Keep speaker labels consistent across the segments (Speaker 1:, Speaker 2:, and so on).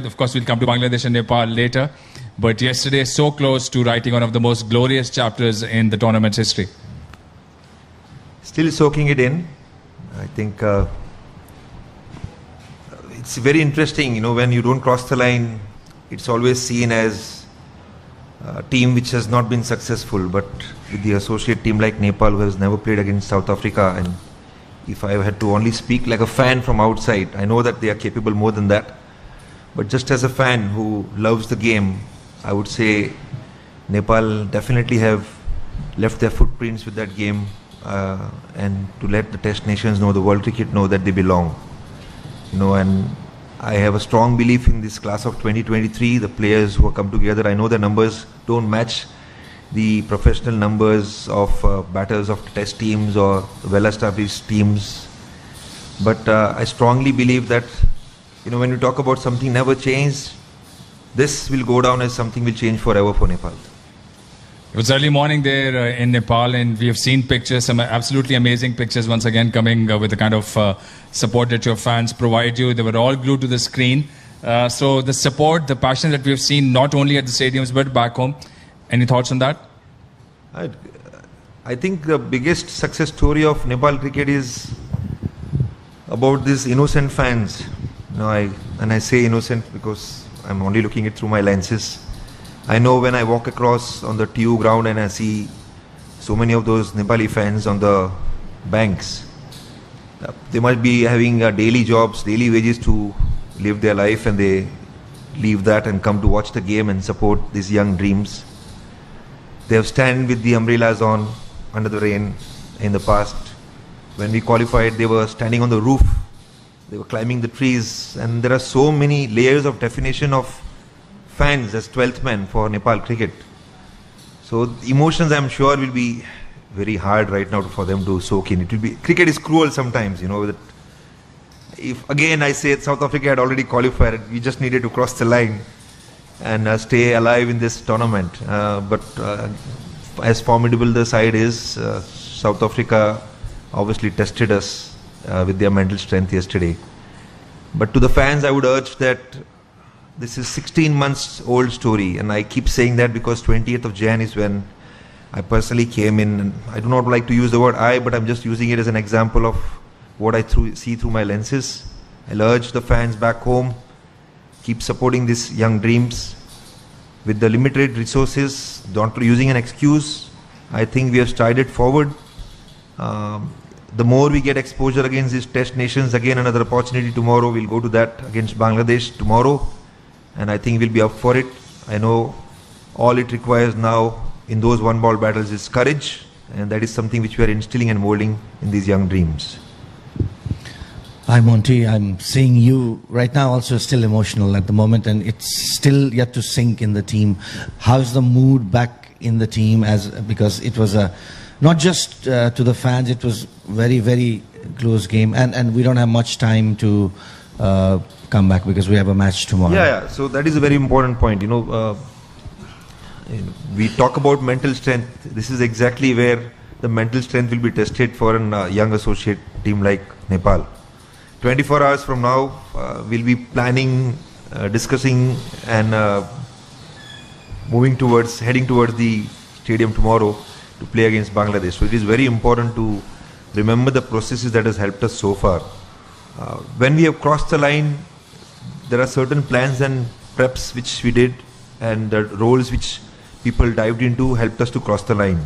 Speaker 1: Of course, we'll come to Bangladesh and Nepal later. But yesterday, so close to writing one of the most glorious chapters in the tournament's history.
Speaker 2: Still soaking it in. I think it's very interesting, when you don't cross the line, it's always seen as a team which has not been successful. But with the associate team like Nepal, who has never played against South Africa, and if I had to only speak like a fan from outside, I know that they are capable more than that. But just as a fan who loves the game, I would say Nepal definitely have left their footprints with that game, and to let the test nations know, the world cricket know that they belong. And I have a strong belief in this class of 2023, the players who have come together. I know the numbers don't match the professional numbers of batters of test teams or well-established teams. But I strongly believe that, when you talk about something never changed, this will go down as something will change forever for Nepal.
Speaker 1: It was early morning there in Nepal, and we have seen pictures, some absolutely amazing pictures once again coming with the kind of support that your fans provide you. They were all glued to the screen. So the support, the passion that we have seen not only at the stadiums but back home. Any thoughts on that?
Speaker 2: I think the biggest success story of Nepal cricket is about these innocent fans. And I say innocent because I'm only looking it through my lenses. I know when I walk across on the TU ground and I see so many of those Nepali fans on the banks, they must be having daily jobs, daily wages to live their life, and they leave that and come to watch the game and support these young dreams. They have stand with the umbrellas on under the rain in the past. When we qualified, they were standing on the roof, they were climbing the trees, and there are so many layers of definition of fans as 12th man for Nepal cricket. So the emotions, I'm sure, will be very hard right now for them to soak in. It will be, cricket is cruel sometimes, that if again I say South Africa had already qualified, we just needed to cross the line and stay alive in this tournament. But as formidable the side is, South Africa obviously tested us with their mental strength yesterday. But to the fans, I would urge that this is 16 months old story, and I keep saying that because 20th of Jan is when I personally came in, and I do not like to use the word I, but I'm just using it as an example of what I see through my lenses. I'll urge the fans back home, keep supporting these young dreams with the limited resources, don't using an excuse. I think we have strided forward. The more we get exposure against these test nations, again another opportunity tomorrow, we'll go to that against Bangladesh tomorrow, and I think we'll be up for it. I know all it requires now in those one-ball battles is courage, and that is something which we are instilling and molding in these young dreams.
Speaker 3: Hi Monty, I'm seeing you right now also still emotional at the moment, and it's still yet to sink in the team. How's the mood back in the team, because it was not just to the fans, it was very, very close game, and we don't have much time to come back because we have a match tomorrow.
Speaker 2: Yeah. So that is a very important point. We talk about mental strength. This is exactly where the mental strength will be tested for a young associate team like Nepal. 24 hours from now, we'll be planning, discussing, and heading towards the stadium tomorrow to play against Bangladesh. So it is very important to remember the processes that has helped us so far. When we have crossed the line, there are certain plans and preps which we did, and the roles which people dived into helped us to cross the line.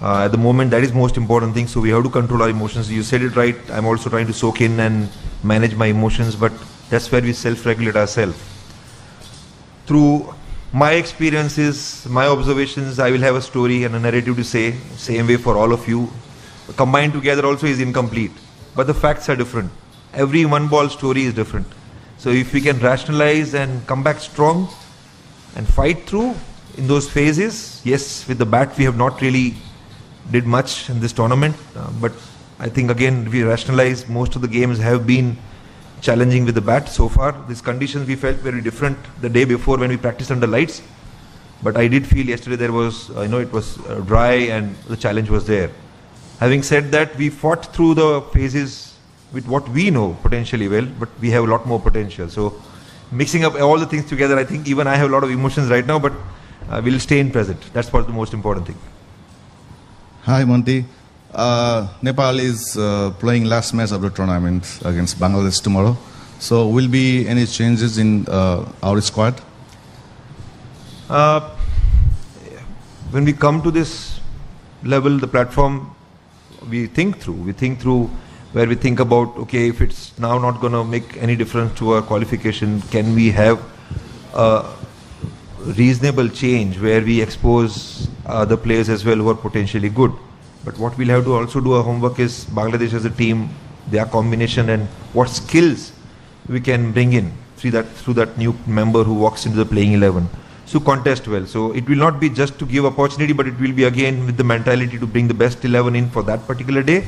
Speaker 2: At the moment, that is most important thing, so we have to control our emotions. You said it right, I'm also trying to soak in and manage my emotions, but that's where we self-regulate ourselves. Through my experiences, my observations, I will have a story and a narrative to say, same way for all of you. Combined together also is incomplete, but the facts are different. Every one-ball story is different. So if we can rationalize and come back strong and fight through in those phases, yes, with the bat we have not really did much in this tournament, but I think again we rationalize, most of the games have been challenging with the bat so far. These conditions we felt very different the day before when we practiced under lights, but I did feel yesterday there was, it was dry and the challenge was there. Having said that, we fought through the phases with what we know potentially well, but we have a lot more potential. So mixing up all the things together. I think even I have a lot of emotions right now, but we'll stay in present. That's what's the most important thing.
Speaker 4: Hi, Monty. Nepal is playing last match of the tournament against Bangladesh tomorrow. So will be any changes in our squad?
Speaker 2: When we come to this level, the platform, we think through. We think through where we think about, okay, if it's now not going to make any difference to our qualification, can we have a reasonable change where we expose other players as well who are potentially good. But what we'll have to also do our homework is Bangladesh as a team, their combination and what skills we can bring in through that new member who walks into the playing 11. So contest well. So it will not be just to give opportunity, but it will be again with the mentality to bring the best 11 in for that particular day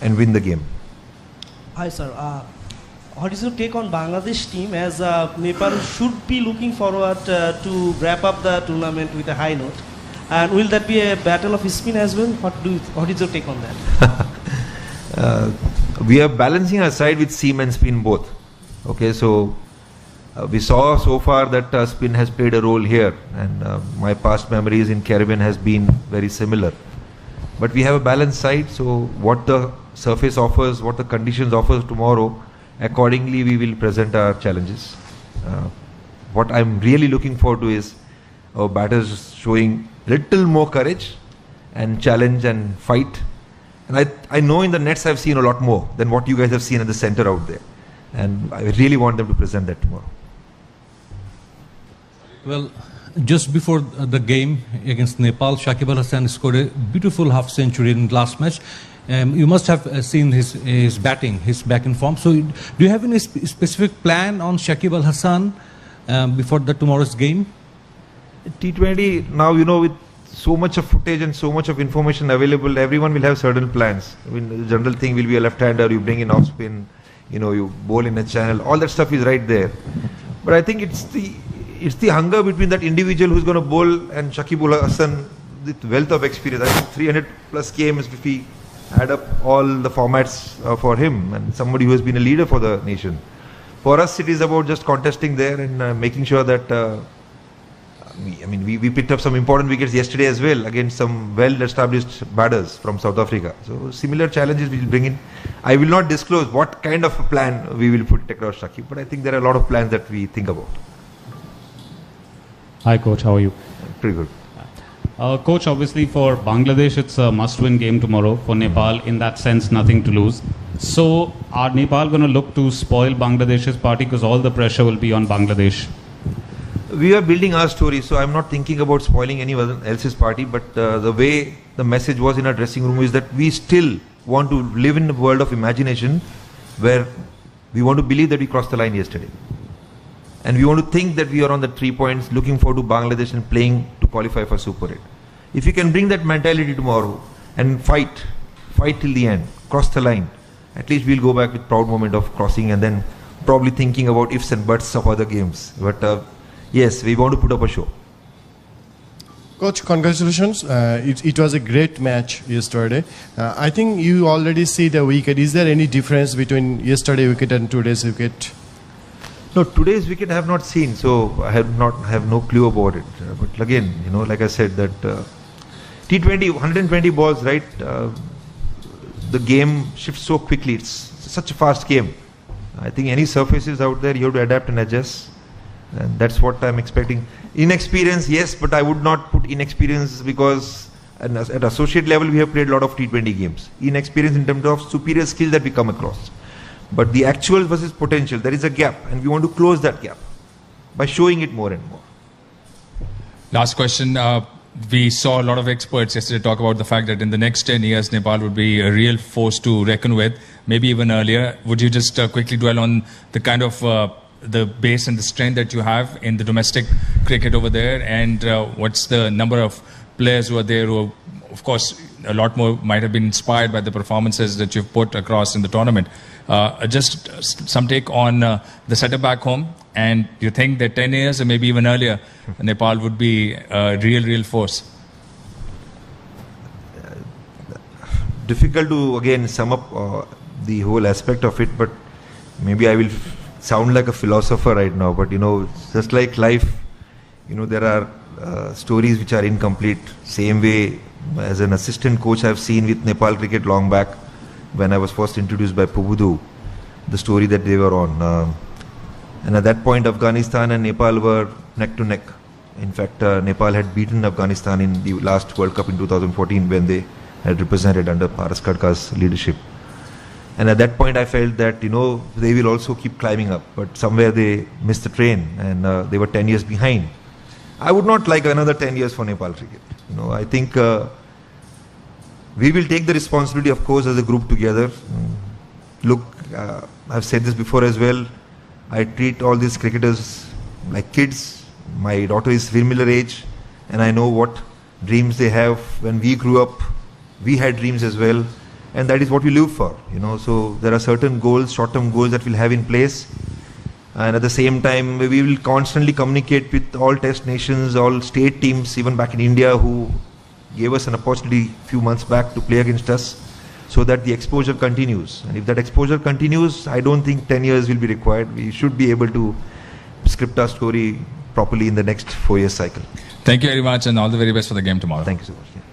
Speaker 2: and win the game.
Speaker 5: Hi sir, what is your take on Bangladesh team as Nepal should be looking forward to wrap up the tournament with a high note? And will that be a battle of spin as well? What is your take on that?
Speaker 2: We are balancing our side with seam and spin both. Okay, so we saw so far that spin has played a role here, and my past memories in Caribbean has been very similar. But we have a balanced side, so what the surface offers, what the conditions offers tomorrow, accordingly we will present our challenges. What I'm really looking forward to is our batters showing little more courage and challenge and fight. And I know in the nets I've seen a lot more than what you guys have seen at the center out there. And I really want them to present that tomorrow.
Speaker 6: Well, just before the game against Nepal, Shakib Al Hasan scored a beautiful half century in last match. You must have seen his batting, his back in form. So, do you have any specific plan on Shakib Al Hasan before tomorrow's game?
Speaker 2: T20 now, you know, with so much of footage and so much of information available, everyone will have certain plans. I mean, the general thing will be a left-hander. You bring in off spin, you know, you bowl in a channel. All that stuff is right there. But I think it's the hunger between that individual who's going to bowl and Shakib Al Hasan with wealth of experience. I think 300 plus games if we add up all the formats for him, and somebody who has been a leader for the nation. For us, it is about just contesting there and making sure that we picked up some important wickets yesterday as well against some well-established batters from South Africa. So similar challenges we will bring in. I will not disclose what kind of a plan we will put across Shakib, but I think there are a lot of plans that we think about.
Speaker 7: Hi coach, how are you?
Speaker 2: Pretty good.
Speaker 7: Coach, obviously for Bangladesh it's a must-win game tomorrow. For Nepal, in that sense, nothing to lose. So are Nepal going to look to spoil Bangladesh's party because all the pressure will be on Bangladesh?
Speaker 2: We are building our story, so I'm not thinking about spoiling anyone else's party, but the way the message was in our dressing room is that we still want to live in a world of imagination where we want to believe that we crossed the line yesterday. And we want to think that we are on the 3 points, looking forward to Bangladesh and playing to qualify for Super 8. If you can bring that mentality tomorrow and fight till the end, cross the line, at least we'll go back with proud moment of crossing and then probably thinking about ifs and buts of other games. But yes, we want to put up a show.
Speaker 8: Coach, congratulations. It was a great match yesterday. I think you already see the wicket. Is there any difference between yesterday's wicket and today's wicket?
Speaker 2: No, today's wicket I have not seen, so I have no clue about it. But again, you know, like I said, that T20, 120 balls, right? The game shifts so quickly. It's such a fast game. I think any surfaces out there, you have to adapt and adjust. And that's what I'm expecting. Inexperience, yes, but I would not put inexperience because at associate level, we have played a lot of T20 games. Inexperience in terms of superior skill that we come across. But the actual versus potential, there is a gap, and we want to close that gap by showing it more and more.
Speaker 1: Last question. We saw a lot of experts yesterday talk about the fact that in the next 10 years, Nepal would be a real force to reckon with, maybe even earlier. Would you just quickly dwell on the kind of the base and the strength that you have in the domestic cricket over there, and what's the number of players who are there who, of course, a lot more might have been inspired by the performances that you've put across in the tournament. Just some take on the setup back home, and you think that 10 years or maybe even earlier, Nepal would be a real force?
Speaker 2: Difficult to again sum up the whole aspect of it, but maybe I will sound like a philosopher right now, but just like life, there are stories which are incomplete. Same way as an assistant coach I've seen with Nepal cricket long back when I was first introduced by Pubudu, the story that they were on. And at that point, Afghanistan and Nepal were neck to neck. In fact, Nepal had beaten Afghanistan in the last World Cup in 2014 when they had represented under Paras Khadka's leadership. And at that point, I felt that, they will also keep climbing up. But somewhere they missed the train and they were 10 years behind. I would not like another 10 years for Nepal cricket. I think we will take the responsibility, of course, as a group together. Look, I've said this before as well. I treat all these cricketers like kids. My daughter is similar age, and I know what dreams they have. When we grew up, we had dreams as well, and that is what we live for. So there are certain goals, short-term goals that we'll have in place, and at the same time, we will constantly communicate with all test nations, all state teams, even back in India, who gave us an opportunity a few months back to play against us, so that the exposure continues. And if that exposure continues, I don't think 10 years will be required. We should be able to script our story properly in the next 4-year cycle.
Speaker 1: Thank you very much, and all the very best for the game tomorrow.
Speaker 2: Thank you so much.